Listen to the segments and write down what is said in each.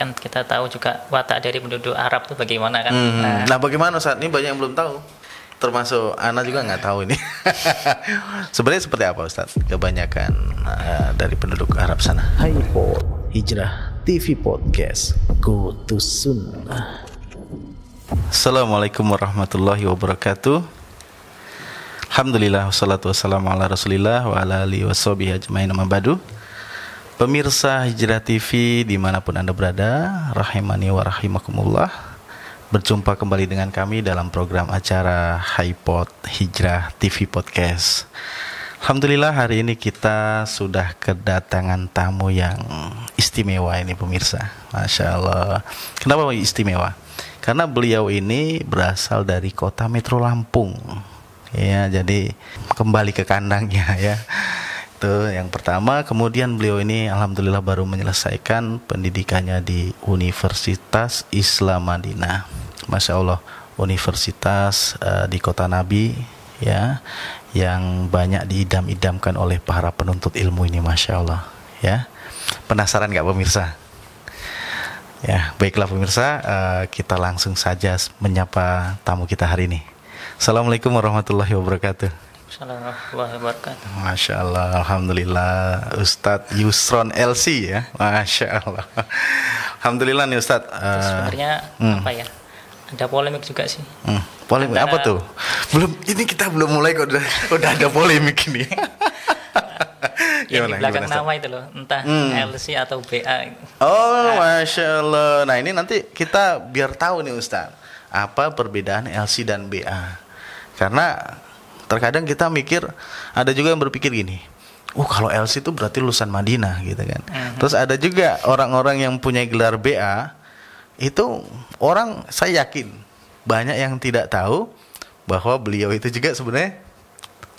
kan kita tahu juga watak dari penduduk Arab tuh bagaimana kan. Nah bagaimana Ustaz? Ini banyak yang belum tahu. Termasuk Ana juga nggak tahu ini. Sebenarnya seperti apa Ustaz? Kebanyakan dari penduduk Arab sana. HiPod Hijrah TV Podcast Go to Sunnah. Assalamualaikum warahmatullahi wabarakatuh. Alhamdulillah wassalatu wassalamu ala rasulillah wa ala alihi washabihi ajmain amma ba'du. Pemirsa Hijrah TV dimanapun Anda berada, rahimani wa rahimakumullah. Berjumpa kembali dengan kami dalam program acara HiPod Hijrah TV Podcast. Alhamdulillah hari ini kita sudah kedatangan tamu yang istimewa ini pemirsa. Masya Allah. Kenapa istimewa? Karena beliau ini berasal dari kota Metro Lampung. Ya, jadi kembali ke kandangnya ya. Itu yang pertama. Kemudian beliau ini alhamdulillah baru menyelesaikan pendidikannya di Universitas Islam Madinah. Masya Allah, universitas di kota Nabi ya, yang banyak diidam-idamkan oleh para penuntut ilmu ini, Masya Allah ya. Penasaran nggak pemirsa? Ya, baiklah pemirsa, kita langsung saja menyapa tamu kita hari ini. Assalamualaikum warahmatullahi wabarakatuh. Assalamualaikum warahmatullahi wabarakatuh. Masya Allah, alhamdulillah, Ustadz Yusron LC ya, Masya Allah. Alhamdulillah nih Ustadz. Sebenarnya apa ya? Ada polemik juga sih. Polemik apa tuh? Ini kita belum mulai kok udah ada polemik ini. Yang di belakang nama itu loh, entah LC atau BA. Oh, Masya Allah. Nah ini nanti kita biar tahu nih Ustadz, apa perbedaan LC dan BA. Karena terkadang kita mikir, ada juga yang berpikir gini, kalau LC itu berarti lulusan Madinah gitu kan. Terus ada juga orang-orang yang punya gelar BA, itu orang, saya yakin banyak yang tidak tahu bahwa beliau itu juga sebenarnya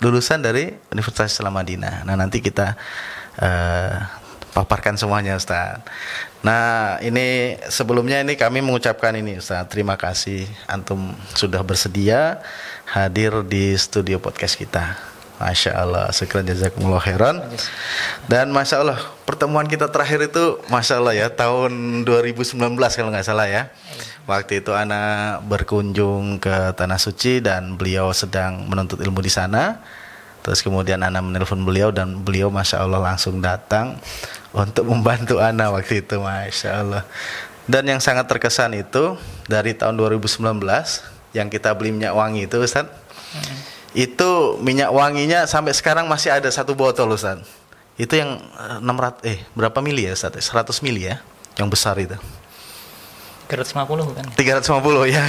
lulusan dari Universitas Islam Madinah. Nah nanti kita paparkan semuanya Ustaz. Nah ini sebelumnya ini kami mengucapkan ini Ustaz, terima kasih antum sudah bersedia hadir di studio podcast kita. Masya Allah, syukran jazakumullah khairan. Dan Masya Allah, pertemuan kita terakhir itu Masya Allah ya, tahun 2019 kalau nggak salah ya. Waktu itu Ana berkunjung ke Tanah Suci dan beliau sedang menuntut ilmu di sana. Terus kemudian Ana menelpon beliau dan beliau Masya Allah langsung datang untuk membantu Ana waktu itu, Masya Allah. Dan yang sangat terkesan itu dari tahun 2019 yang kita beli minyak wangi itu Ustaz, itu minyak wanginya sampai sekarang masih ada satu botol Ustaz. Itu yang 600 berapa mili ya Ustaz? 100 mili ya, yang besar itu. 350 kan? 350 ya.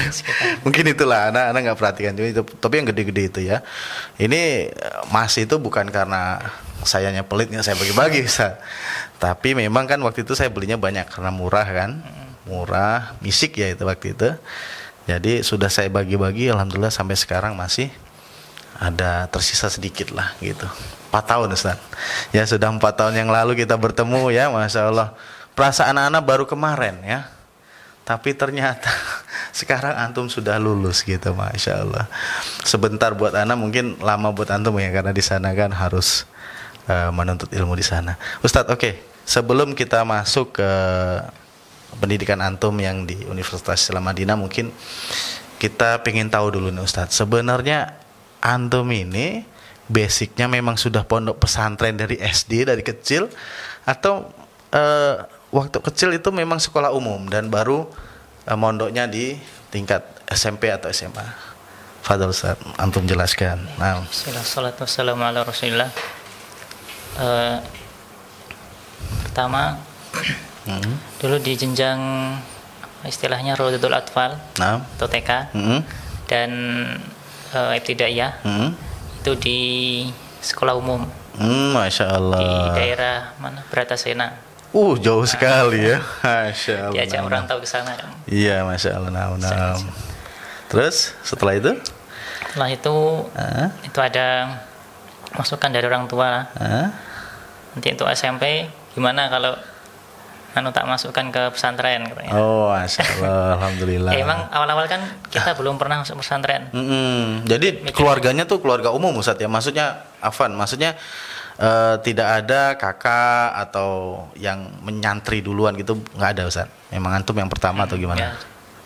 Mungkin itulah, anak nggak perhatikan juga itu. Tapi yang gede-gede itu ya. Ini Mas itu bukan karena sayanya pelit nggak saya bagi-bagi Ustaz. Tapi memang kan waktu itu saya belinya banyak karena murah kan. Murah, misik ya itu waktu itu. Jadi sudah saya bagi-bagi, alhamdulillah sampai sekarang masih ada tersisa sedikit lah gitu. 4 tahun Ustaz. Ya sudah 4 tahun yang lalu kita bertemu ya, Masya Allah. Perasaan anak-anak baru kemarin ya. Tapi ternyata sekarang antum sudah lulus gitu, Masya Allah. Sebentar buat anak, mungkin lama buat antum ya, karena di sana kan harus menuntut ilmu di sana. Ustadz, oke. Sebelum kita masuk ke pendidikan antum yang di Universitas Islam Madinah, mungkin kita pengen tahu dulu nih Ustadz, sebenarnya antum ini basicnya memang sudah pondok pesantren dari SD, dari kecil, atau waktu kecil itu memang sekolah umum dan baru mondoknya di tingkat SMP atau SMA? Fadhal Ustaz, antum jelaskan. Nah, Salatu wassalamu ala Rasulillah. Pertama, dulu di jenjang istilahnya Rodatul Atfal atau TK dan ibtidaiyah itu di sekolah umum. Masya Allah. Di daerah mana? Bratasena. Jauh sekali ya. Masya Allah. Diajak orang tahu ke sana kan. Iya, Masya Allah. Terus setelah itu? Setelah itu itu ada masukan dari orang tua. Nanti untuk SMP gimana kalau tak masukkan ke pesantren katanya. Masya Allah, alhamdulillah. Emang awal-awal kan kita belum pernah masuk pesantren. Jadi keluarganya tuh keluarga umum Ustaz ya. Maksudnya Afan, maksudnya tidak ada kakak atau yang menyantri duluan gitu, nggak ada Ustaz? Memang antum yang pertama atau gimana? Ya.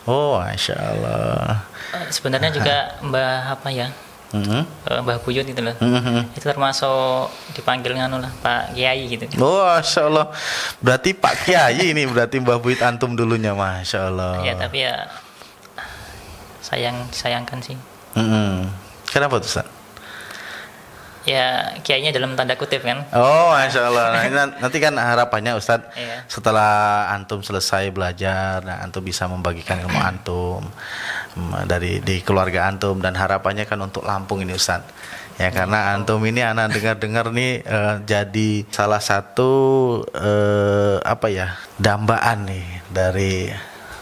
Oh, Masya Allah. Sebenarnya juga Mbah apa ya, Mbah Buyut itu loh, itu termasuk dipanggil nganu lah Pak Kiai gitu. Oh, Masya Allah. Berarti Pak Kiai ini berarti Mbah Buyut antum dulunya, Masya Allah. Ya tapi ya sayangkan sih. Kenapa tuh Ustaz? Ya kiainya dalam tanda kutip kan. Oh, Masya Allah. Nah, ini nanti kan harapannya Ustadz, Iya. setelah antum selesai belajar, nah antum bisa membagikan ilmu antum di keluarga antum, dan harapannya kan untuk Lampung ini Ustadz. Ya, karena antum ini anak dengar-dengar nih jadi salah satu dambaan nih dari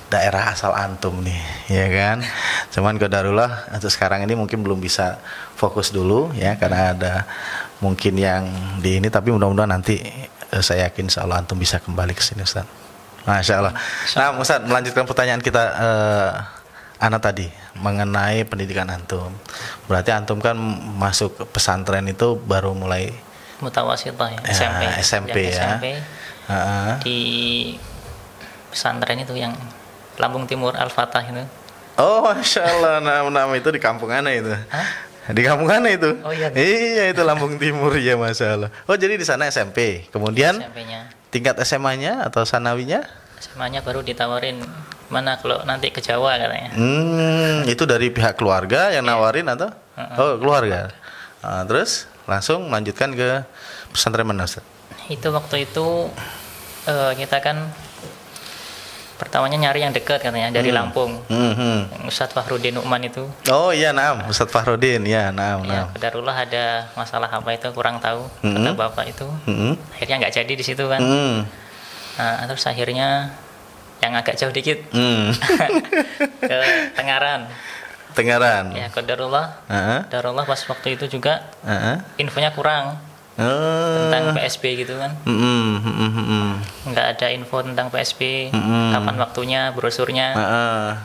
daerah asal antum nih, ya kan. Cuman qadarullah untuk sekarang ini mungkin belum bisa fokus dulu ya, karena ada mungkin yang di ini, tapi mudah-mudahan nanti saya yakin insyaallah antum bisa kembali ke sini Ustaz. Masya Allah. Nah Ustaz, melanjutkan pertanyaan kita Ana tadi mengenai pendidikan antum. Berarti antum kan masuk ke pesantren itu baru mulai Mutawasithah ya, SMP ya. SMP di pesantren itu yang Lampung Timur Al-Fatah itu. Oh, Masya Allah, nama itu di kampung Ana itu. Hah? Di kampung Ana itu. Oh iya. Iya, itu Lampung Timur ya, Masya Allah. Oh, jadi di sana SMP. Kemudian SMP-nya. tingkat SMA-nya atau sanawinya? SMA-nya baru ditawarin mana kalau nanti ke Jawa katanya. Itu dari pihak keluarga yang nawarin atau? Oh, keluarga. Terus langsung melanjutkan ke pesantren mana, Ustaz? Itu waktu itu kita kan pertamanya nyari yang dekat katanya dari Lampung. Ustadz Fahrudin Nu'man itu. Oh iya, naam, Ustadz Fahrudin ya, naam. Ya, qadarullah ada masalah apa itu kurang tahu kata bapak itu. Akhirnya nggak jadi di situ kan. Nah, terus akhirnya yang agak jauh dikit ke Tengaran. Tengaran. Ya, qadarullah. Qadarullah pas waktu itu juga infonya kurang. Tentang PSB gitu kan, nggak ada info tentang PSB, kapan waktunya, brosurnya,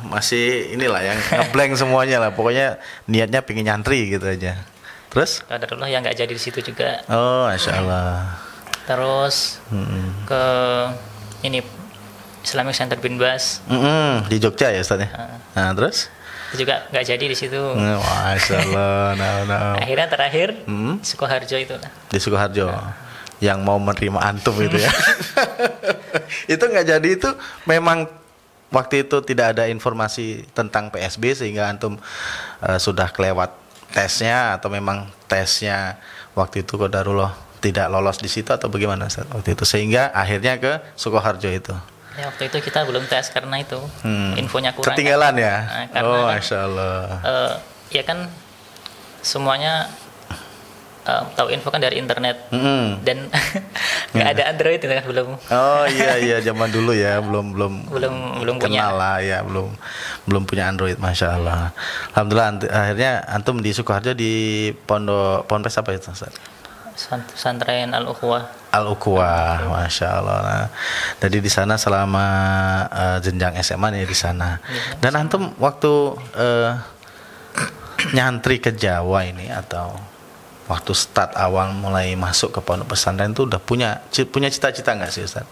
masih inilah yang ngeblank semuanya lah, pokoknya niatnya pengen nyantri gitu aja. Terus? Qadarullah yang nggak jadi di situ juga. Oh, Masya Allah. Terus ke ini Islamic Center Bin Bas di Jogja ya Ustaz ya. Nah terus? Juga nggak jadi di situ. Masya Allah. Akhirnya terakhir Sukoharjo itu lah. Di Sukoharjo, yang mau menerima antum itu ya. Itu nggak jadi, itu memang waktu itu tidak ada informasi tentang PSB sehingga antum sudah kelewat tesnya, atau memang tesnya waktu itu qadarullah tidak lolos di situ, atau bagaimana Ustaz waktu itu sehingga akhirnya ke Sukoharjo itu? Ya, waktu itu kita belum tes karena itu infonya kurang. Ketinggalan kan? Ya? Karena oh, Masya Allah. Ya kan semuanya tahu info kan dari internet dan nggak ada Android itu kan belum. Oh iya zaman dulu ya, belum punya lah ya, belum punya Android. Masya Allah. Alhamdulillah akhirnya antum di Sukoharjo di Ponpes apa itu Ustaz? Pesantren Al-Ukhuwah. Al-Ukhuwah, Masya Allah. Nah, jadi di sana selama jenjang SMA nih di sana. Dan antum waktu nyantri ke Jawa ini, atau waktu start awal mulai masuk ke pondok pesantren itu udah punya cita-cita nggak sih Ustaz?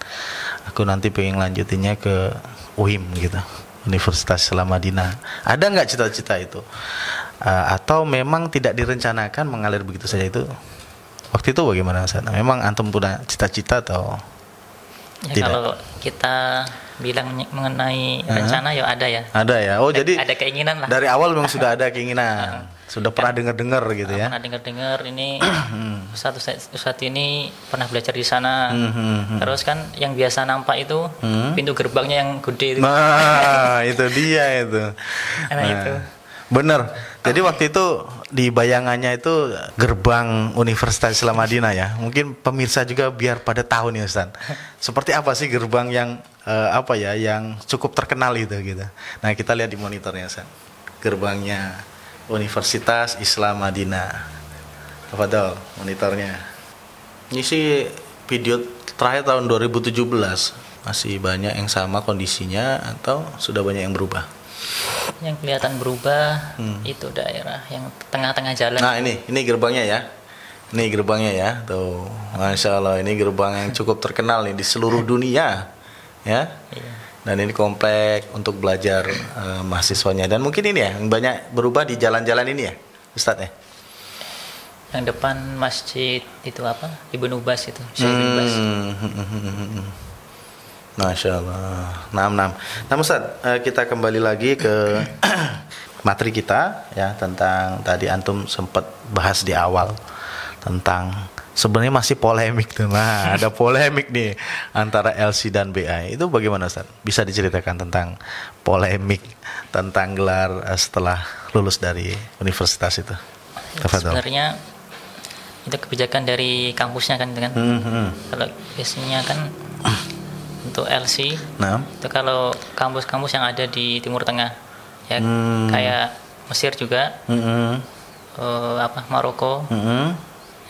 Aku nanti pengen lanjutinnya ke UIM gitu, Universitas Islam Madinah. Ada nggak cita-cita itu? Atau memang tidak direncanakan, mengalir begitu saja itu? Waktu itu bagaimana Ustaz? Memang antum punya cita-cita atau ya, tidak? Kalau kita bilang mengenai rencana ya ada ya. Ada ya. Oh, jadi ada keinginan lah. Dari awal memang sudah ada keinginan. Sudah pernah dengar-dengar gitu ya. Pernah dengar ini Ustadz ini pernah belajar di sana. Terus kan yang biasa nampak itu pintu gerbangnya yang gede itu. Nah, itu dia itu. Nah, itu. Bener. Jadi waktu itu di bayangannya itu gerbang Universitas Islam Madinah ya. Mungkin pemirsa juga biar pada tahu nih Ustaz. Seperti apa sih gerbang yang yang cukup terkenal itu gitu. Nah, kita lihat di monitornya Ustaz. Gerbangnya Universitas Islam Madinah. Tafadhol monitornya. Ini sih video terakhir tahun 2017. Masih banyak yang sama kondisinya atau sudah banyak yang berubah? Yang kelihatan berubah itu daerah yang tengah-tengah jalan. Nah, ini gerbangnya ya. Nih gerbangnya ya, tuh, masya Allah, ini gerbang yang cukup terkenal nih di seluruh dunia, ya. Iya. Dan ini komplek untuk belajar mahasiswanya. Dan mungkin ini ya, yang banyak berubah di jalan-jalan ini ya, Ustadz ya. Yang depan masjid itu apa? Ibnu Bas itu, Syekh Ibnu Bas. Masya Allah. Nah Ustadz, kita kembali lagi ke materi kita ya, tentang tadi antum sempat bahas di awal tentang sebenarnya masih polemik tuh. Nah, ada polemik nih antara LC dan BA. Itu bagaimana Ustaz? Bisa diceritakan tentang polemik tentang gelar setelah lulus dari universitas itu? Sebenarnya itu kebijakan dari kampusnya kan, dengan kalau biasanya kan untuk LC itu kalau kampus-kampus yang ada di Timur Tengah ya, kayak Mesir juga, Maroko.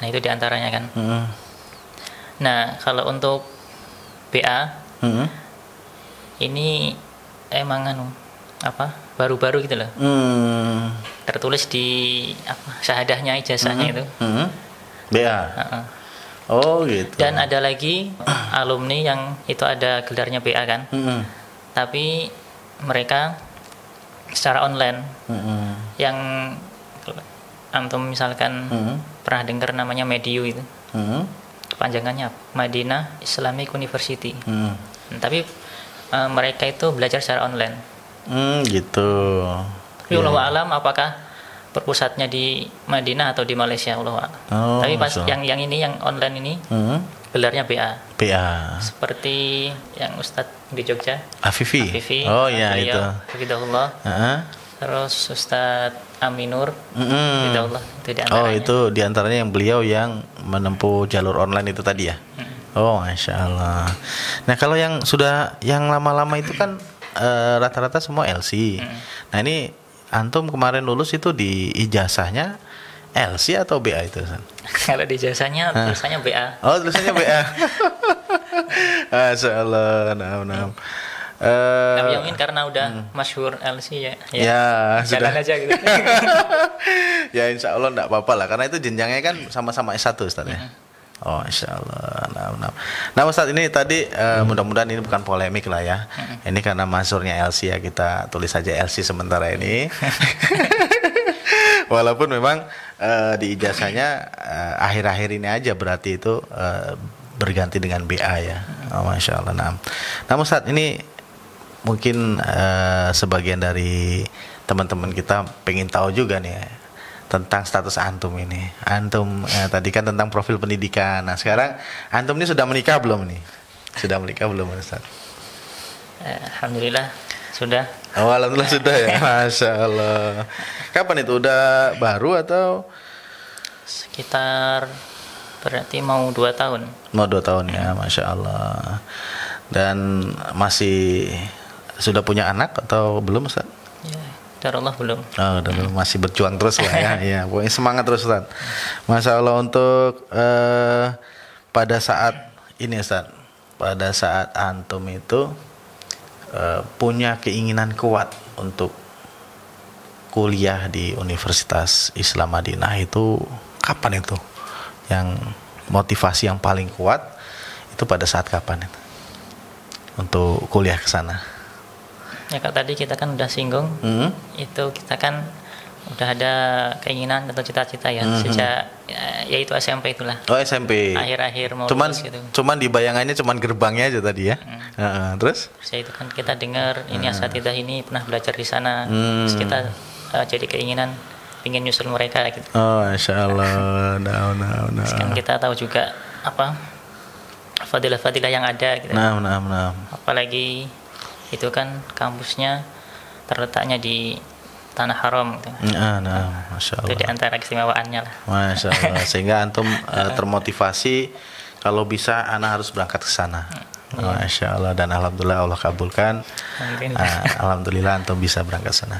Nah itu diantaranya kan. Nah kalau untuk BA ini emang baru-baru gitu loh. Tertulis di syahadahnya, ijazahnya itu. BA. Oh gitu. Dan ada lagi alumni yang itu ada gelarnya BA kan. Tapi mereka secara online. Yang antum misalkan pernah dengar namanya Mediu itu, kepanjangannya Madinah Islamic University. Tapi mereka itu belajar secara online. Gitu. Tapi wallahu alam apakah berpusatnya di Madinah atau di Malaysia, wallahu alam. Tapi pas yang ini yang online ini gelarnya BA. BA. Seperti yang Ustadz di Jogja. Afifi. Oh iya itu. Hafidahullah. Terus Ustadz Aminur, itu diantaranya. Oh itu diantaranya yang beliau yang menempuh jalur online itu tadi ya. Oh masya Allah. Nah kalau yang sudah yang lama-lama itu kan rata-rata semua LC. Nah ini antum kemarin lulus itu di ijazahnya LC atau BA itu? Kalau di ijazahnya tulisannya BA. Oh tulisannya BA. Masya Allah. Tapi mungkin karena udah masyhur LC ya jalan aja gitu. Ya insya Allah enggak apa-apa lah, karena itu jenjangnya kan sama-sama S1 Ustaz ya. Oh insya Allah. Nah Ustaz ini tadi mudah-mudahan ini bukan polemik lah ya. Ini karena masyhurnya LC ya, kita tulis saja LC sementara ini. Walaupun memang di ijazahnya akhir-akhir ini aja berarti itu berganti dengan BA ya. Oh, masya Allah. Nah Ustaz ini mungkin sebagian dari teman-teman kita pengen tahu juga nih tentang status antum ini. Antum tadi kan tentang profil pendidikan. Nah sekarang antum ini sudah menikah belum nih? Sudah menikah belum Ustaz? Alhamdulillah sudah. Oh alhamdulillah sudah ya. Masya Allah. Kapan itu? Udah baru atau? Sekitar berarti mau 2 tahun. Mau 2 tahun ya, Masya Allah. Dan masih sudah punya anak atau belum Ustaz? Ya, dari Allah belum. Oh, belum, masih berjuang terus lah ya. Ya, pokoknya semangat terus Ustaz. Masya Allah. Untuk pada saat ini Ustaz, pada saat antum itu punya keinginan kuat untuk kuliah di Universitas Islam Madinah itu kapan itu? Yang motivasi yang paling kuat itu pada saat kapan itu? Untuk kuliah ke sana? Ya Kak, tadi kita kan udah singgung, itu kita kan udah ada keinginan atau cita-cita ya sejak yaitu SMP itulah. Oh SMP. Akhir-akhir mau lulus gitu. Cuman di bayangannya cuman gerbangnya aja tadi ya. Terus? Saya itu kan kita dengar ini asatidzah ini pernah belajar di sana, terus kita jadi keinginan ingin nyusul mereka gitu. Oh Masya Allah. Terus kan kita tahu juga fadilah-fadilah yang ada gitu. Apalagi itu kan kampusnya terletaknya di Tanah Haram gitu. Masya Allah. Itu di antara keistimewaannya lah. Masya Allah. Sehingga antum termotivasi kalau bisa anak harus berangkat ke sana. Masya Allah. Dan alhamdulillah Allah kabulkan. Alhamdulillah antum bisa berangkat ke sana.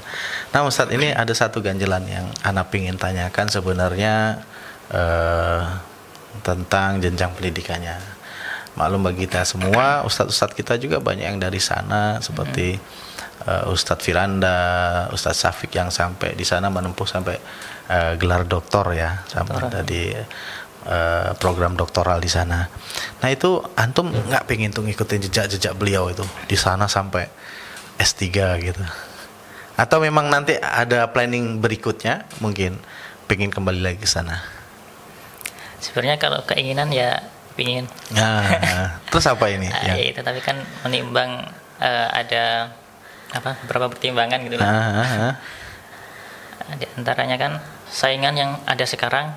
Nah Ustaz, ini ada satu ganjelan yang anak pingin tanyakan sebenarnya tentang jenjang pendidikannya. Maklum bagi kita semua, ustadz-ustadz kita juga banyak yang dari sana, seperti Ustadz Firanda, Ustadz Syafiq yang sampai di sana menempuh sampai gelar doktor ya, sampai tadi program doktoral di sana. Nah itu antum nggak pengen tuh ngikutin jejak-jejak beliau itu di sana sampai S3 gitu? Atau memang nanti ada planning berikutnya mungkin pengen kembali lagi ke sana? Sebenarnya kalau keinginan ya pingin. Nah, terus apa ini? Ya itu, tapi kan menimbang ada beberapa pertimbangan gitu lah. Di antaranya kan saingan yang ada sekarang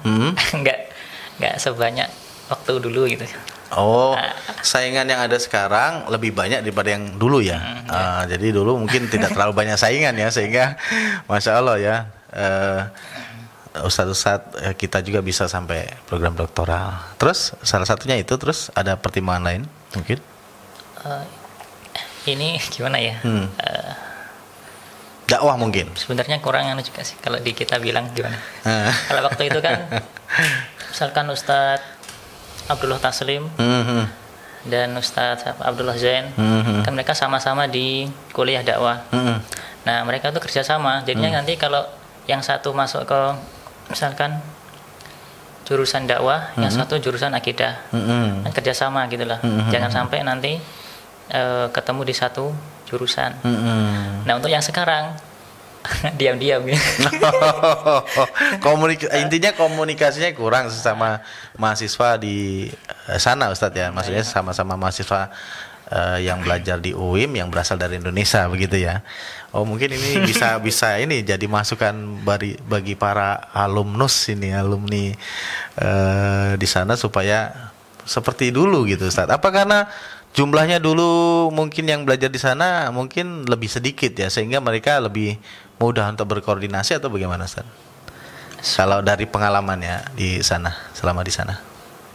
nggak sebanyak waktu dulu gitu. Oh, saingan yang ada sekarang lebih banyak daripada yang dulu ya. Jadi dulu mungkin tidak terlalu banyak saingan ya, sehingga masya Allah ya, ustadz-ustadz kita juga bisa sampai program doktoral. Terus salah satunya itu, terus ada pertimbangan lain mungkin? Ini gimana ya? Dakwah mungkin. Sebenarnya kurang juga sih kalau di kita bilang gimana. Kalau waktu itu kan misalkan Ustadz Abdullah Taslim dan Ustadz Abdullah Zain, kan mereka sama-sama di kuliah dakwah. Nah mereka tuh kerjasama, jadinya nanti kalau yang satu masuk ke misalkan jurusan dakwah, yang satu jurusan akidah, kan kerjasama gitulah. Jangan sampai nanti ketemu di satu jurusan. Nah untuk yang sekarang diam-diam ya. Intinya komunikasinya kurang sesama mahasiswa di sana Ustadz ya, maksudnya sama-sama mahasiswa yang belajar di UIM yang berasal dari Indonesia begitu ya. Oh mungkin ini bisa ini jadi masukan bagi para alumnus ini, alumni di sana supaya seperti dulu gitu Ustadz. Apa karena jumlahnya dulu mungkin yang belajar di sana mungkin lebih sedikit ya, sehingga mereka lebih mudah untuk berkoordinasi atau bagaimana Ustaz? Kalau dari pengalamannya di sana, selama di sana?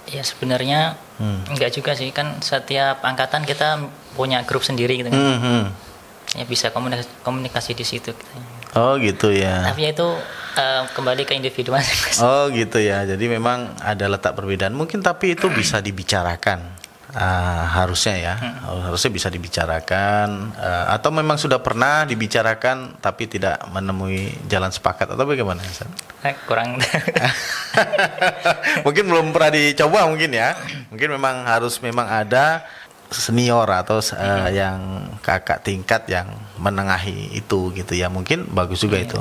Ya sebenarnya enggak juga sih, kan setiap angkatan kita punya grup sendiri gitu kan. Ya bisa komunikasi di situ. Oh gitu ya. Tapi itu kembali ke individu masing-masing. Oh gitu ya. Jadi memang ada letak perbedaan. Mungkin tapi itu bisa dibicarakan. Harusnya ya, harusnya bisa dibicarakan, atau memang sudah pernah dibicarakan tapi tidak menemui jalan sepakat atau bagaimana? Kurang. Mungkin belum pernah dicoba mungkin ya. Mungkin memang harus ada senior atau yang kakak tingkat yang menengahi itu gitu ya. Mungkin bagus juga itu.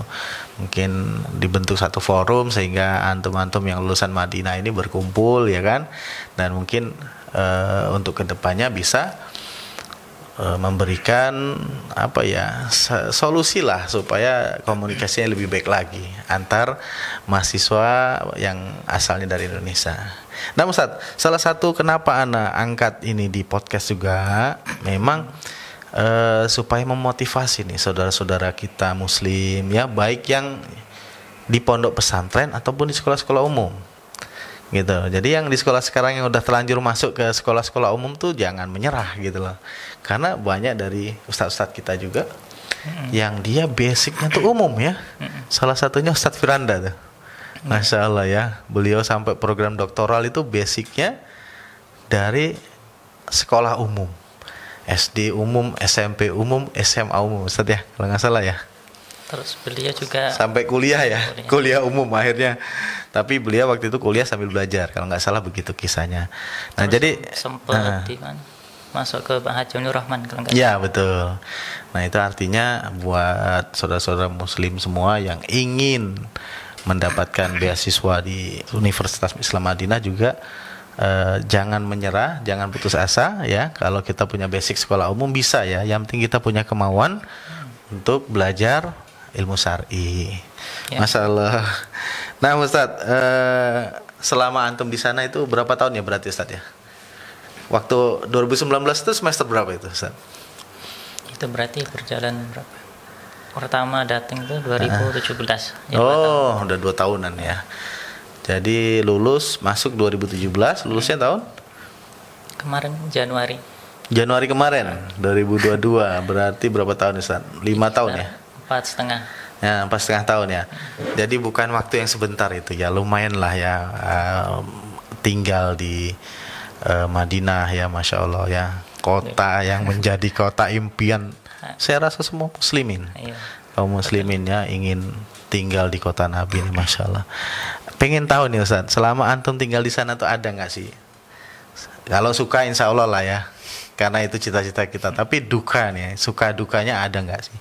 Mungkin dibentuk satu forum sehingga antum-antum yang lulusan Madinah ini berkumpul ya kan, dan mungkin untuk kedepannya bisa memberikan solusi lah supaya komunikasinya lebih baik lagi antar mahasiswa yang asalnya dari Indonesia. Nah Ustadz, salah satu kenapa Ana angkat ini di podcast juga memang supaya memotivasi nih saudara-saudara kita Muslim ya, baik yang di pondok pesantren ataupun di sekolah-sekolah umum. Gitu. Jadi yang di sekolah sekarang yang udah terlanjur masuk ke sekolah-sekolah umum tuh jangan menyerah gitu loh. Karena banyak dari ustadz-ustadz kita juga yang dia basicnya tuh umum ya. Salah satunya Ustadz Firanda tuh. Masya Allah ya. Beliau sampai program doktoral itu basicnya dari sekolah umum. SD umum, SMP umum, SMA umum Ustadz ya, kalau nggak salah ya. Terus beliau juga sampai kuliah ya, kuliah umum akhirnya. Tapi beliau waktu itu kuliah sambil belajar, kalau nggak salah begitu kisahnya. Nah terus jadi sempat masuk ke Hajjunur Rahman kalau nggak salah. Ya betul. Nah itu artinya buat saudara-saudara Muslim semua yang ingin mendapatkan beasiswa di Universitas Islam Madinah juga jangan menyerah, jangan putus asa ya. Kalau kita punya basic sekolah umum bisa ya. Yang penting kita punya kemauan untuk belajar ilmu syar'i. Ya. Masya Allah. Nah Ustadz, selama antum di sana itu berapa tahun ya berarti Ustadz ya? Waktu 2019 itu semester berapa itu Ustadz? Itu berarti berjalan berapa? Pertama datang itu 2017. Oh, udah 2 tahunan ya. Jadi lulus masuk 2017, lulusnya tahun? Kemarin Januari. Januari kemarin, 2022. Berarti berapa tahun Ustaz? 5 tahun ya? 4,5. Ya, 4,5 tahun ya. Jadi bukan waktu yang sebentar itu ya, lumayan lah ya tinggal di Madinah ya, Masya Allah ya. Kota yang menjadi kota impian saya rasa semua muslimin. Kaum muslimin ya ingin tinggal di kota Nabi ini, Masya Allah. pengen tahu nih Ustaz, selama antum tinggal di sana tuh ada nggak sih? Kalau suka insya Allah lah ya, karena itu cita-cita kita. Tapi duka nih, suka dukanya ada nggak sih?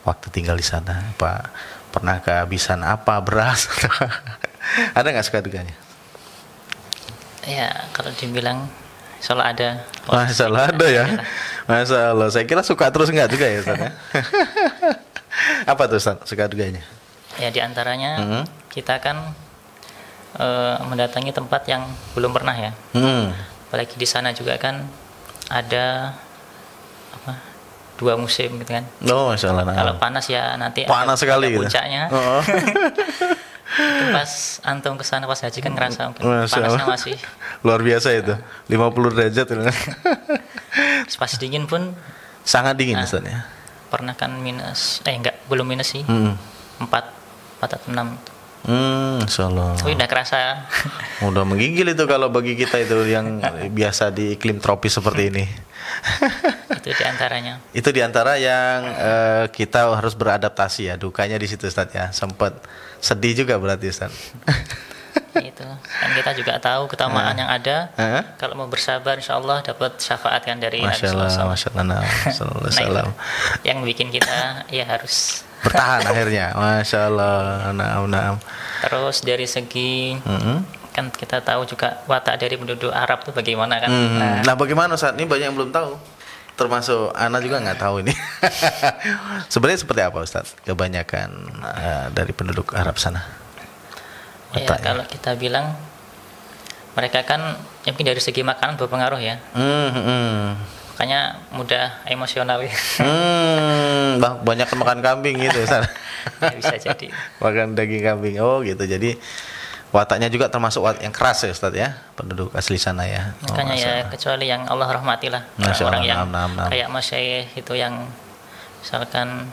Waktu tinggal di sana, Pak, pernah kehabisan apa, beras? Ada nggak suka dukanya? Ya, kalau dibilang soal ada. Masya Allah ada ya. Masya Allah. Saya kira suka terus nggak juga ya Ustaz ya? Apa tuh Ustaz suka dukanya? Ya, diantaranya kita kan mendatangi tempat yang belum pernah ya. Apalagi di sana juga kan ada apa, 2 musim gitu kan. Oh, Masya Allah. Kalau panas ya nanti panas sekali gitu. Puncaknya. Itu pas antum kesana pas haji kan ngerasa mungkin panasnya masih luar biasa itu, 50 derajat itu. Pas dingin pun sangat dingin Ustaz ya. Pernah kan belum minus sih. 4 atau 6. Insya Allah. Tapi udah kerasa. Udah menggigil itu kalau bagi kita itu yang biasa di iklim tropis seperti ini. Itu diantaranya. Itu diantara yang kita harus beradaptasi ya. Dukanya di situ Ustaz ya. Sempat sedih juga berarti Ustaz. Itu kan kita juga tahu keutamaan yang ada. Kalau mau bersabar insya Allah dapat syafaat kan dari Nabi SAW. Masya Allah. Yang bikin kita ya harus bertahan akhirnya. Masya Allah. Nah. Terus dari segi kan kita tahu juga watak dari penduduk Arab itu bagaimana kan. Nah bagaimana Ustaz? Ini banyak yang belum tahu. Termasuk Ana juga nggak tahu ini. Sebenarnya seperti apa Ustaz? Kebanyakan dari penduduk Arab sana. Ya, kalau kita bilang mereka kan mungkin dari segi makanan berpengaruh ya. Makanya mudah emosional ya. Banyak makan kambing gitu Ustaz. Ya, bisa jadi. Makan daging kambing. Oh gitu. Jadi wataknya juga termasuk watak yang keras ya Ustaz ya, penduduk asli sana ya. Makanya ya kecuali yang Allah rahmati lah, orang-orang yang kayak Masyaikh itu yang misalkan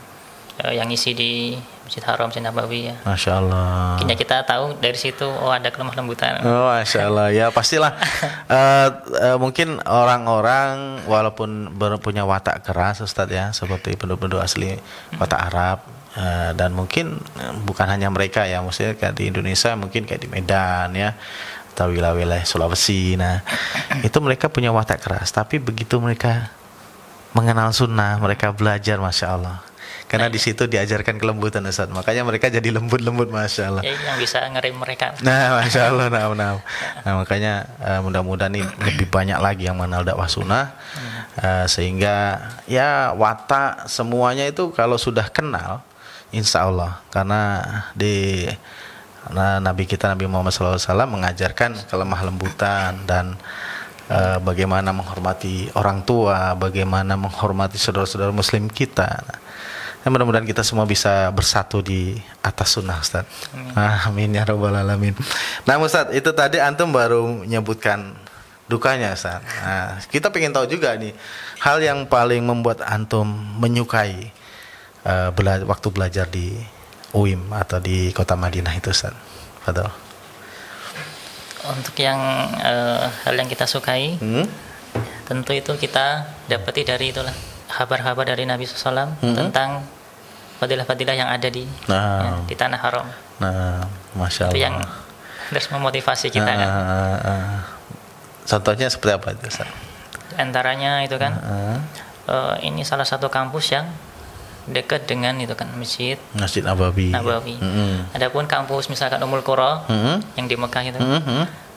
yang isi di Masjid Haram, Masjid Nabawi ya. Masya Allah. Mungkin kita tahu dari situ ada kelemah lembutan. Oh Masya Allah ya pastilah. Mungkin orang-orang walaupun punya watak keras Ustaz ya, seperti penduduk asli watak Arab. Dan mungkin bukan hanya mereka ya, maksudnya kayak di Indonesia mungkin kayak di Medan ya, atau wilayah Sulawesi. Nah itu mereka punya watak keras, tapi begitu mereka mengenal sunnah, mereka belajar Masya Allah. Karena di situ diajarkan kelembutan Ustaz, makanya mereka jadi lembut-lembut Masya Allah. Ya, yang bisa ngerem mereka. Nah Masya Allah. Nah makanya mudah-mudahan nih lebih banyak lagi yang mengenal dakwah sunnah, sehingga ya watak semuanya itu kalau sudah kenal insya Allah, karena Nabi kita Nabi Muhammad SAW mengajarkan kelemah lembutan dan bagaimana menghormati orang tua, bagaimana menghormati saudara-saudara muslim kita. Mudah-mudahan kita semua bisa bersatu di atas sunnah Ustaz. Amin ya rabbal alamin. Nah Ustaz, itu tadi antum baru menyebutkan dukanya Ustaz. Nah, kita pengen tahu juga nih hal yang paling membuat antum menyukai waktu belajar di UIM atau di kota Madinah itu Ustaz. Fadal. Untuk yang hal yang kita sukai, tentu itu kita dapati dari itulah kabar-kabar dari Nabi SAW tentang fadilah-fadilah yang ada di tanah haram. Nah, Masya Allah. Itu yang harus memotivasi kita kan. Contohnya seperti apa itu Ustaz? Antaranya itu kan ini salah satu kampus yang dekat dengan itu kan Masjid Nabawi. Adapun kampus misalkan Ummul Qura yang di Mekah itu,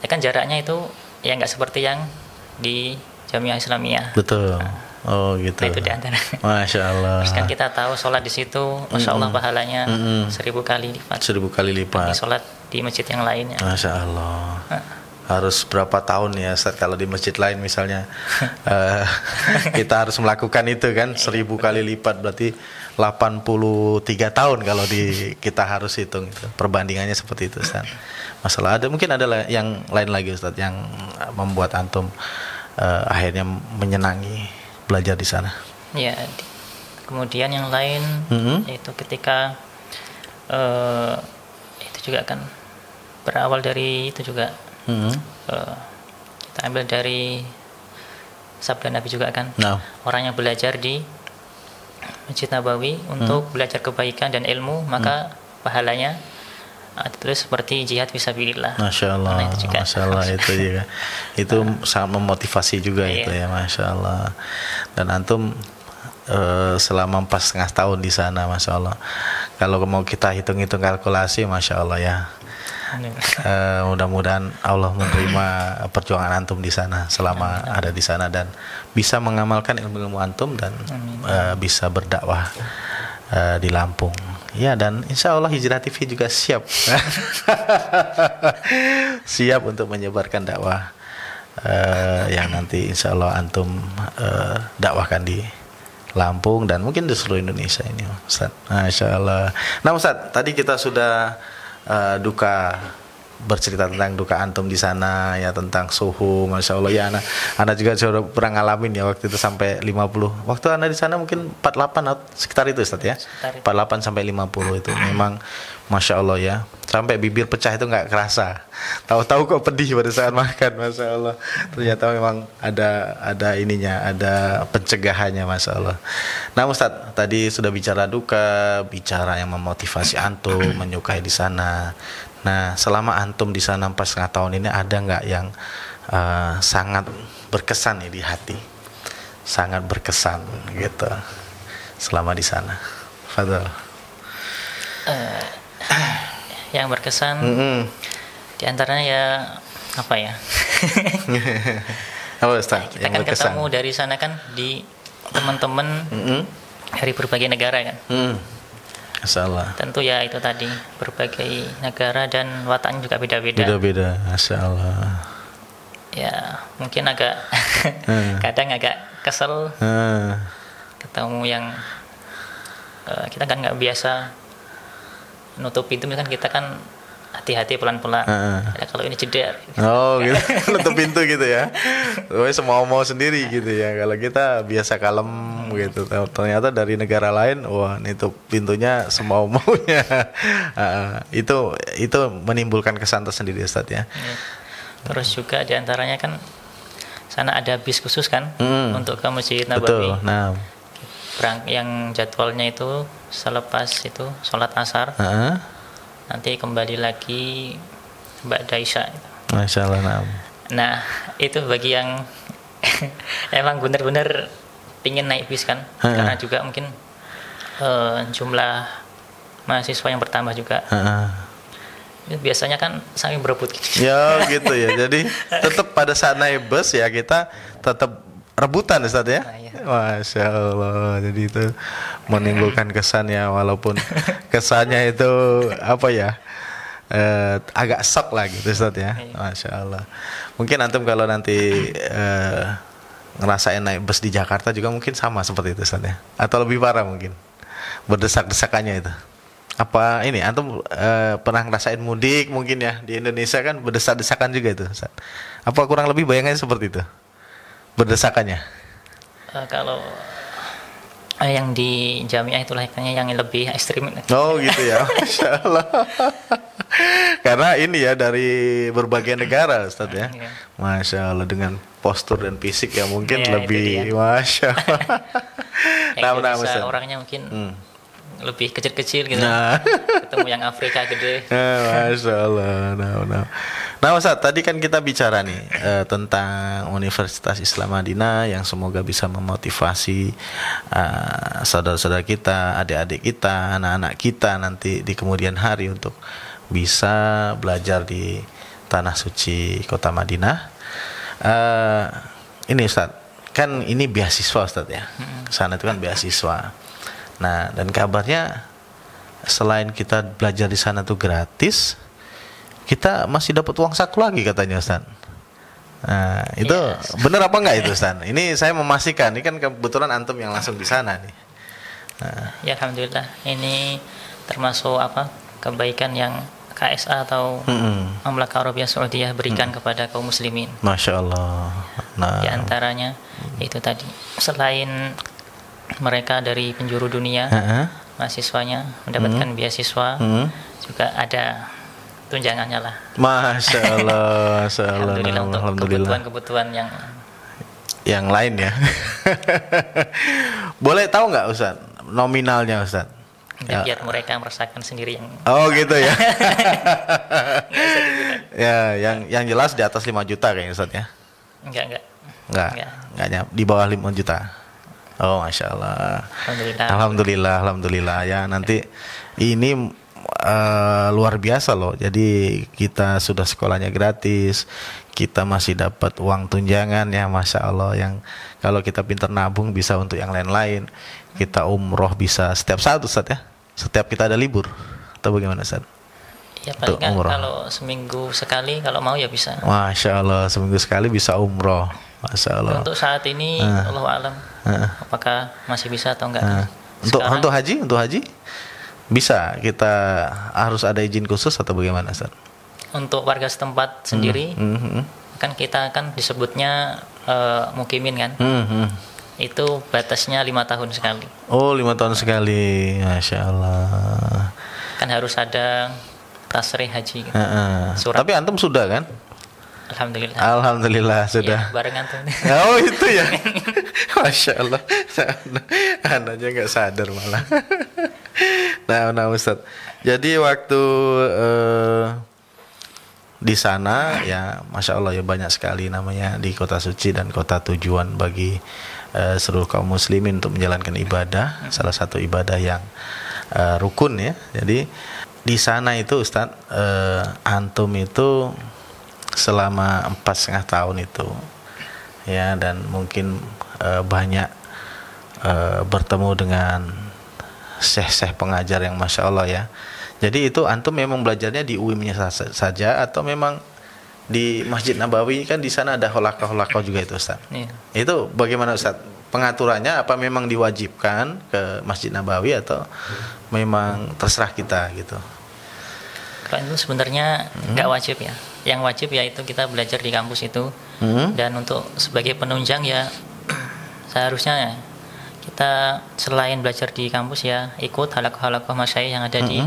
ya kan jaraknya itu ya nggak seperti yang di Jamiah Islamiyah. Betul. Oh gitu. Nah, itu diantara. Masya Allah. Terus kan kita tahu sholat di situ, Masya Allah pahalanya 1000 kali lipat. 1000 kali lipat. Di sholat di masjid yang lainnya. Masya Allah. Harus berapa tahun ya Ustaz kalau di masjid lain misalnya kita harus melakukan itu kan 1000 kali lipat, berarti 83 tahun kalau kita harus hitung itu. Perbandingannya seperti itu Ustaz. Masalah ada mungkin ada yang lain lagi Ustaz yang membuat antum akhirnya menyenangi belajar di sana. Ya, kemudian yang lain yaitu ketika itu juga kan berawal dari itu juga kita ambil dari sabda Nabi juga kan. Orang yang belajar di Masjid Nabawi untuk belajar kebaikan dan ilmu, maka pahalanya terus seperti jihad fisabilillah. Masya Allah, Nah, itu juga. Masya Allah itu juga, itu sangat memotivasi juga itu ya, Masya Allah. Dan antum selama 4,5 tahun di sana, Masya Allah. Kalau mau kita hitung-hitung kalkulasi, Masya Allah ya. Mudah-mudahan Allah menerima perjuangan antum di sana selama ada di sana dan bisa mengamalkan ilmu-ilmu antum dan bisa berdakwah di Lampung. Ya, dan insya Allah Hijrah TV juga siap siap untuk menyebarkan dakwah yang nanti insya Allah antum dakwahkan di Lampung dan mungkin di seluruh Indonesia ini, Ustaz. Masya Allah. Nah, Ustaz, tadi kita sudah bercerita tentang duka antum di sana ya, tentang suhu, Masya Allah ya. Ana juga sudah pernah ngalamin ya waktu itu sampai 50. Waktu Ana di sana mungkin 48 atau sekitar itu, Ustaz ya. 48 sampai 50 itu memang Masya Allah ya. Sampai bibir pecah itu nggak kerasa. Tahu-tahu kok pedih pada saat makan, Masya Allah. Ternyata memang ada ininya, ada pencegahannya, Masya Allah. Nah, Ustaz, tadi sudah bicara duka, bicara yang memotivasi antum, menyukai di sana. Nah, selama antum di sana 4,5 tahun ini ada nggak yang sangat berkesan nih di hati, sangat berkesan gitu selama di sana? Fadhal. Yang berkesan di antaranya ya apa ya? Apa, Ustaz? Kita Yang kan berkesan? ketemu dari sana kan di teman-teman dari berbagai negara kan. Masalah. Tentu ya itu tadi berbagai negara dan wataknya juga beda-beda. Beda-beda, Masya Allah. Ya mungkin agak kadang agak kesel ketemu yang kita kan nggak biasa nutup pintu, kan kita kan hati-hati pelan-pelan. Ya, kalau ini jeder. Oh gitu, nutup pintu gitu ya. Semau-mau sendiri gitu ya. Kalau kita biasa kalem gitu. Ternyata dari negara lain, wah nutup pintunya semau-maunya. Itu menimbulkan kesan tersendiri, Ustaz ya. Terus juga diantaranya kan sana ada bis khusus kan untuk ke Masjid Nabawi. Betul. Nah, yang jadwalnya itu selepas itu sholat asar. Nanti kembali lagi ba'da isya. Masya Allah. Nah, itu bagi yang emang benar-benar pingin naik bis kan, karena juga mungkin jumlah mahasiswa yang bertambah juga. Biasanya kan saling berebut gitu. Ya gitu ya. Jadi tetap pada saat naik bus ya kita tetap rebutan, Ustaz ya. Masya Allah. Jadi itu menimbulkan kesan ya, walaupun kesannya itu apa ya, agak shock lah gitu, Ustaz ya. Masya Allah. Mungkin antum kalau nanti ngerasain naik bus di Jakarta juga mungkin sama seperti itu, Ustaz ya. Atau lebih parah mungkin berdesak-desakannya itu. Apa ini antum pernah ngerasain mudik mungkin ya di Indonesia kan berdesak-desakan juga itu, Ustaz. Apa kurang lebih bayangannya seperti itu berdesakannya? Kalau yang di Jamiah itulah yang lebih ekstrim. Oh gitu ya, Masya Allah. Karena ini ya dari berbagai negara, Ustaz ya. Masya Allah, dengan postur dan fisik yang mungkin lebih, Masya Allah. Nah, orangnya mungkin lebih kecil-kecil gitu. Ketemu yang Afrika gede. Masya Allah. Nah, Ustaz, tadi kan kita bicara nih tentang Universitas Islam Madinah yang semoga bisa memotivasi saudara-saudara kita, adik-adik kita, anak-anak kita nanti di kemudian hari untuk bisa belajar di tanah suci kota Madinah. Ini Ustaz, kan ini beasiswa, Ustaz ya. Sana itu kan beasiswa. Nah, dan kabarnya selain kita belajar di sana tuh gratis, kita masih dapat uang saku lagi katanya, Ustaz. Nah, itu benar apa enggak itu, Ustaz? Ini saya memastikan, ini kan kebetulan antum yang langsung di sana nih. Nah. Ya alhamdulillah, ini termasuk kebaikan yang KSA atau Mamlakah Arabiyah Saudiyah berikan kepada kaum muslimin. Masya Allah. Nah. Di antaranya itu tadi, selain mereka dari penjuru dunia, mahasiswanya mendapatkan beasiswa, juga ada tunjangannya lah. Masya Allah, Masya Allah. Alhamdulillah untuk kebutuhan-kebutuhan yang lain ya. Boleh tahu nggak, Ustaz, nominalnya, Ustaz? Biar mereka merasakan sendiri yang. Oh gitu ya. Ya, yang jelas di atas 5 juta kayaknya Ustaz ya. Enggak. Enggaknya di bawah 5 juta. Oh, Masya Allah. Alhamdulillah ya. Nanti ini luar biasa loh. Jadi kita sudah sekolahnya gratis, kita masih dapat uang tunjangan ya, Masya Allah. Yang kalau kita pintar nabung bisa untuk yang lain-lain. Kita umroh bisa setiap saat Ustaz ya. Setiap kita ada libur. Atau bagaimana Ustaz? Ya paling kalau seminggu sekali kalau mau ya bisa. Masya Allah, seminggu sekali bisa umroh. Masya Allah. Untuk saat ini Allahu a'lam apakah masih bisa atau enggak. Untuk haji bisa, kita harus ada izin khusus atau bagaimana Ustaz? Untuk warga setempat sendiri kan kita kan disebutnya mukimin kan. Itu batasnya 5 tahun sekali. Oh, 5 tahun sekali. Masya Allah. Kan harus ada tasrih haji gitu. Surat. Tapi antum sudah kan? Alhamdulillah sudah. Ya, bareng antum. Oh itu ya. Masya Allah. Anaknya nggak sadar malah. Nah Ustaz. Jadi waktu di sana ya, Masya Allah ya, banyak sekali namanya di kota suci dan kota tujuan bagi seluruh kaum muslimin untuk menjalankan ibadah. Salah satu ibadah yang rukun ya. Jadi di sana itu Ustaz, antum itu selama 4,5 tahun itu ya, dan mungkin banyak bertemu dengan syekh-syekh pengajar yang Masya Allah ya. Jadi itu antum memang belajarnya di UIM-nya saja atau memang di Masjid Nabawi? Kan di sana ada holaqah juga itu Ustaz. Itu bagaimana Ustaz pengaturannya? Apa memang diwajibkan ke Masjid Nabawi atau memang terserah kita gitu? Kalau itu sebenarnya nggak wajib ya. Yang wajib yaitu kita belajar di kampus itu. Dan untuk sebagai penunjang ya seharusnya ya, kita selain belajar di kampus ya ikut halaqah-halaqah masyayikh yang ada di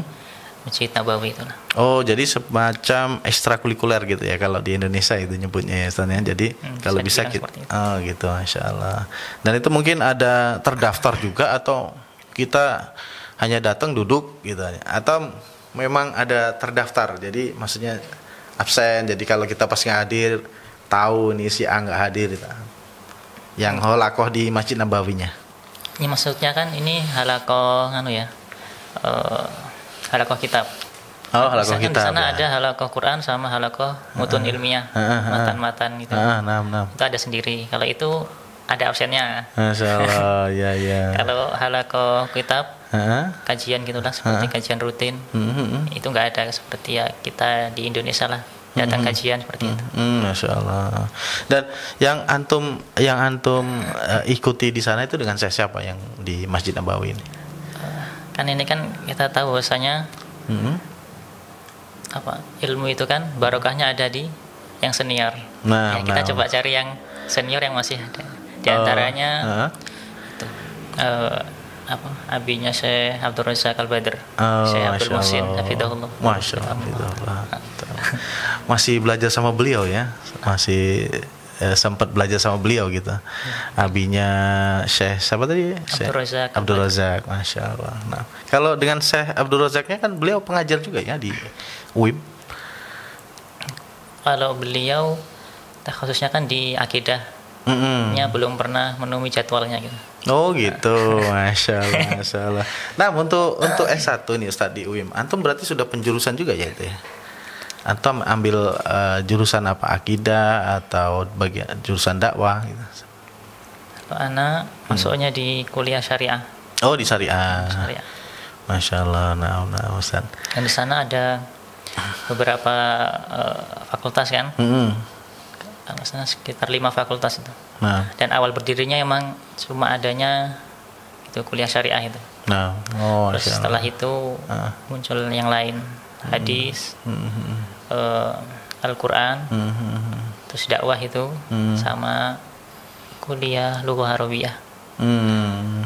Masjid Nabawi itu. Oh, jadi semacam ekstrakurikuler gitu ya kalau di Indonesia itu nyebutnya ya Ustaz ya. Jadi kalau bisa kita gitu, Masya Allah. Dan itu mungkin ada terdaftar juga atau kita hanya datang duduk gitu atau memang ada terdaftar. Jadi maksudnya absen. Jadi kalau kita pas nggak hadir tahu nih si A nggak hadir gitu. Yang halaqah di Masjid Nabawinya. Ini maksudnya kan ini halaqah halaqah kitab. Oh, halaqah kitab. Di sana ada halaqah Quran sama halaqah mutun ilmiah, matan-matan gitu. Itu ada sendiri. Kalau itu ada absennya. Masya Allah, ya. Kalau halaqah kitab, kajian gitulah seperti kajian rutin, itu nggak ada seperti ya kita di Indonesia lah datang kajian seperti itu. Masya Allah. Dan yang antum ikuti di sana itu dengan siapa yang di Masjid Nabawi ini? Kan ini kan kita tahu bahwasanya ilmu itu kan barokahnya ada di yang senior. Kita coba cari yang senior yang masih ada. Di antaranya itu abinya Syekh Abdul Razak Al-Badr, Syekh Abdul Muhsin hafizahullah. Masya Allah. Masih belajar sama beliau ya? Masih sempat belajar sama beliau gitu. Abinya Syekh siapa tadi? Abdul Razak. Masya Allah. Nah, kalau dengan Syekh Abdul Razaknya kan beliau pengajar juga ya di UIM. Kalau beliau khususnya kan di akidah, belum pernah menemui jadwalnya gitu. Oh gitu, Masya Allah. Nah untuk S1 nih Ustadz di UIM, antum berarti sudah penjurusan juga ya itu ya? Antum ambil jurusan apa, akidah atau bagian jurusan dakwah gitu? Kalau anak masuknya di kuliah syariah. Oh di syariah. Masya Allah, nah Ustaz. Dan di sana ada beberapa fakultas kan? Sana sekitar 5 fakultas itu. Dan awal berdirinya emang cuma adanya itu kuliah syariah itu. Terus setelah itu muncul yang lain, hadis, Al-Quran, terus dakwah itu, sama kuliah lughah Arabiyah.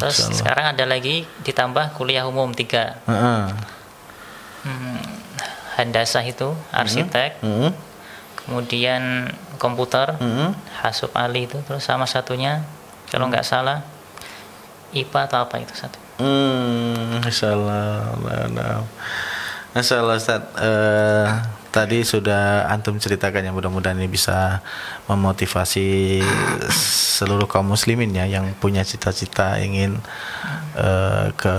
Terus sekarang ada lagi ditambah kuliah umum 3. Handasah itu arsitek, kemudian komputer, Hasub Ali itu, terus sama satunya kalau nggak salah IPA atau apa itu satu. Masya Allah. Masya Allah Ustaz. Tadi sudah antum ceritakan, yang mudah-mudahan ini bisa memotivasi seluruh kaum muslimin ya, yang punya cita-cita ingin ke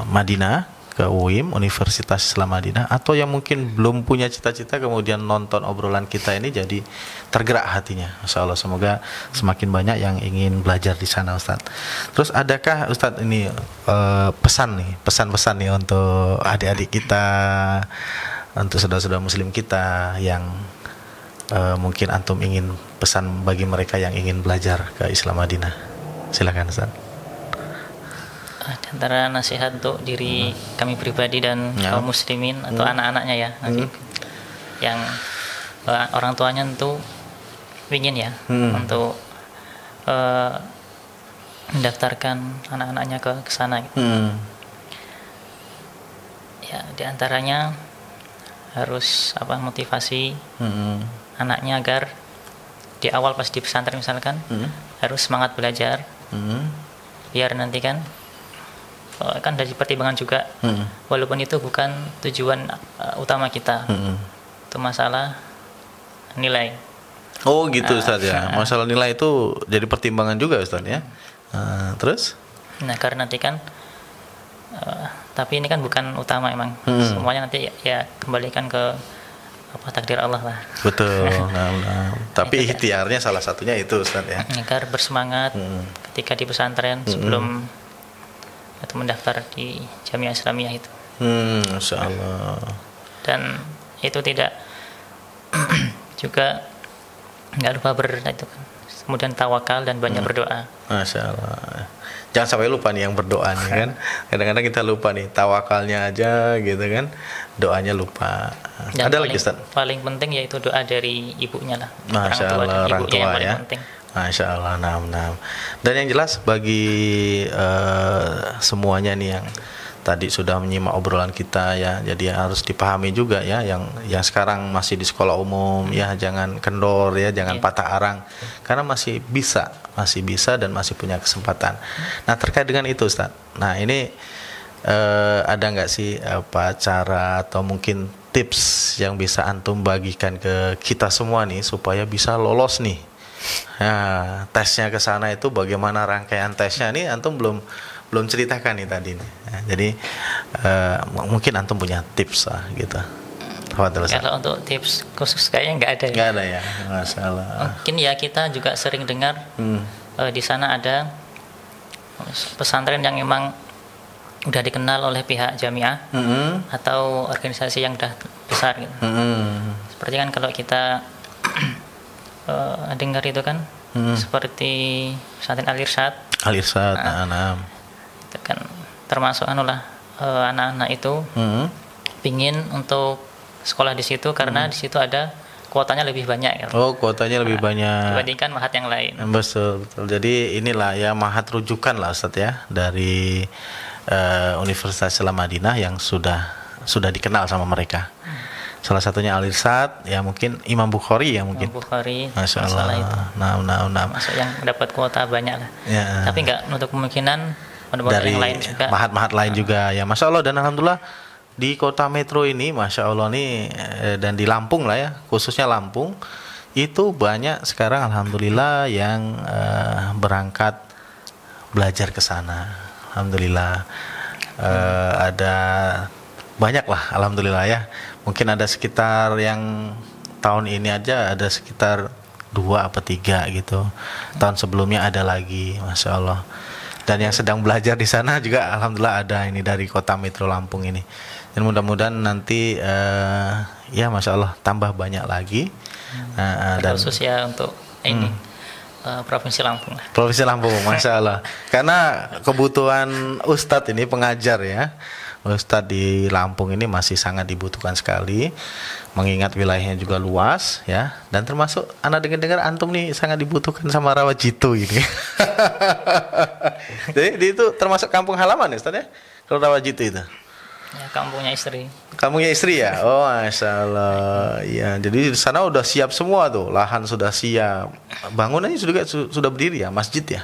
Madinah, ke UIM, Universitas Islam Madinah, atau yang mungkin belum punya cita-cita kemudian nonton obrolan kita ini jadi tergerak hatinya. Masya Allah, semoga semakin banyak yang ingin belajar di sana Ustaz. Terus adakah Ustaz ini pesan-pesan nih untuk adik-adik kita, untuk saudara-saudara muslim kita yang mungkin antum ingin pesan bagi mereka yang ingin belajar ke Islam Madinah? Silakan Ustaz. Di antara nasihat untuk diri kami pribadi dan kaum muslimin atau anak-anaknya ya, nanti yang orang tuanya tentu ingin ya untuk mendaftarkan anak-anaknya ke sana gitu. Ya, di antaranya harus motivasi anaknya agar di awal pas di pesantren misalkan harus semangat belajar, biar nanti kan dari pertimbangan juga, walaupun itu bukan tujuan utama kita, itu masalah nilai. Oh gitu Ustaz ya, masalah nilai itu jadi pertimbangan juga Ustaz ya. Terus? Nah karena nanti kan tapi ini kan bukan utama emang, semuanya nanti ya kembalikan ke takdir Allah lah. Betul. Tapi ikhtiarnya salah satunya itu Ustaz ya. Agar bersemangat ketika di pesantren sebelum atau mendaftar di Jamiah Islamiyah itu. Masya Allah. Dan itu tidak juga nggak lupa itu kan. Kemudian tawakal dan banyak berdoa. Masya Allah. Jangan sampai lupa nih yang berdoa nih kan. Kadang-kadang kita lupa nih, tawakalnya aja gitu kan, doanya lupa. Dan ada lagi Ustaz? Paling penting yaitu doa dari ibunya lah. Masya Allah, orang tua yang ya. penting. Masya Allah, nah. Dan yang jelas bagi semuanya nih yang tadi sudah menyimak obrolan kita ya, jadi harus dipahami juga ya, yang sekarang masih di sekolah umum ya, jangan kendor ya, jangan patah arang, karena masih bisa dan masih punya kesempatan. Nah terkait dengan itu Ustaz, nah ini ada nggak sih cara atau mungkin tips yang bisa antum bagikan ke kita semua nih supaya bisa lolos nih? Nah, tesnya ke sana itu bagaimana rangkaian tesnya nih, antum belum ceritakan nih tadi nih. Nah, jadi mungkin antum punya tips lah gitu. Kalau untuk tips khusus kayaknya nggak ada. Nggak ada ya, masalah. Mungkin ya kita juga sering dengar di sana ada pesantren yang memang udah dikenal oleh pihak jamiah atau organisasi yang udah besar gitu. Seperti kan kalau kita dengar itu kan seperti pesantren Al-Irsyad. Nah. Itu kan termasuk anak-anak itu pingin untuk sekolah di situ karena di situ ada kuotanya lebih banyak gitu. Oh, kuotanya lebih banyak dibandingkan mahat yang lain. Betul. Jadi inilah ya mahat rujukan lah Ustaz ya, dari Universitas Islam Madinah yang sudah dikenal sama mereka. Salah satunya Al-Irsyad ya, mungkin Imam Bukhari ya mungkin. Imam Bukhari. Masya Allah. Itu. Nah. Masuk yang dapat kuota banyak lah. Ya. Tapi nggak menutup kemungkinan dari yang lain juga. mahat-mahat lain juga ya. Masya Allah, dan alhamdulillah di kota metro ini Masya Allah nih, dan di Lampung lah ya, khususnya Lampung itu banyak sekarang alhamdulillah yang berangkat belajar ke sana. Alhamdulillah ada banyak lah alhamdulillah ya. Mungkin ada sekitar yang tahun ini aja ada sekitar 2 atau 3 gitu. Tahun sebelumnya ada lagi, Masya Allah. Dan yang sedang belajar di sana juga alhamdulillah ada ini dari kota metro Lampung ini. Dan mudah-mudahan nanti ya Masya Allah tambah banyak lagi. Dan khusus ya untuk ini Provinsi Lampung. Provinsi Lampung, Masya Allah. Karena kebutuhan Ustadz ini pengajar ya, Ustadz di Lampung ini masih sangat dibutuhkan sekali, mengingat wilayahnya juga luas ya, dan termasuk anak dengar antum nih sangat dibutuhkan sama Rawajitu ini. Jadi itu termasuk kampung halaman ya Ustadz ya, kalau Rawajitu itu? Ya, kampungnya istri. Kampungnya istri ya? Oh Masya Allah. Ya, jadi di sana udah siap semua tuh, lahan sudah siap, bangunannya sudah berdiri ya, masjid ya?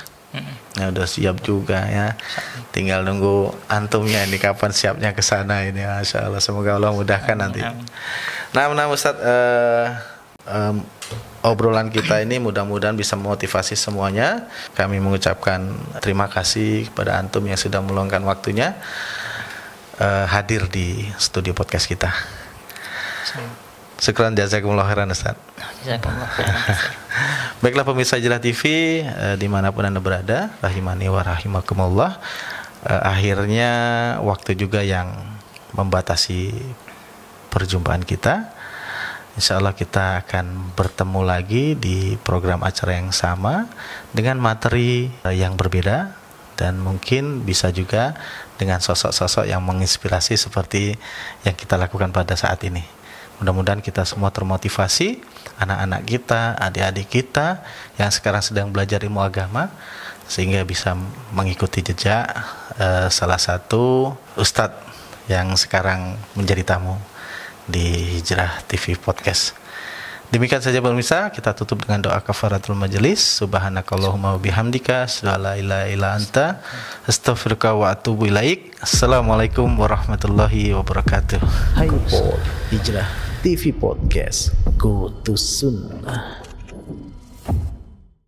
Ya udah siap juga ya. Tinggal nunggu antumnya ini kapan siapnya ke sana ini. Masya Allah, semoga Allah mudahkan nanti. Nah Ustadz, obrolan kita ini mudah-mudahan bisa memotivasi semuanya. Kami mengucapkan terima kasih kepada antum yang sudah meluangkan waktunya hadir di studio podcast kita. Syukran jazakumullah khairan Ustaz. Jazakumullah khairan. Baiklah pemirsa Hijrah TV dimanapun Anda berada, rahimani wa rahimakumullah. Akhirnya waktu juga yang membatasi perjumpaan kita. Insya Allah kita akan bertemu lagi di program acara yang sama dengan materi yang berbeda, dan mungkin bisa juga dengan sosok-sosok yang menginspirasi seperti yang kita lakukan pada saat ini. Mudah-mudahan kita semua termotivasi, anak-anak kita, adik-adik kita yang sekarang sedang belajar ilmu agama, sehingga bisa mengikuti jejak salah satu ustadz yang sekarang menjadi tamu di Hijrah TV Podcast. Demikian saja pemirsa, kita tutup dengan doa kafaratul majelis. Subhanakallahumma wa bihamdika, asyhadu an la ilaha illa anta, astaghfiruka wa atubu ilaik. Assalamualaikum warahmatullahi wabarakatuh. Hai Hijrah TV Podcast, Go to Sunnah.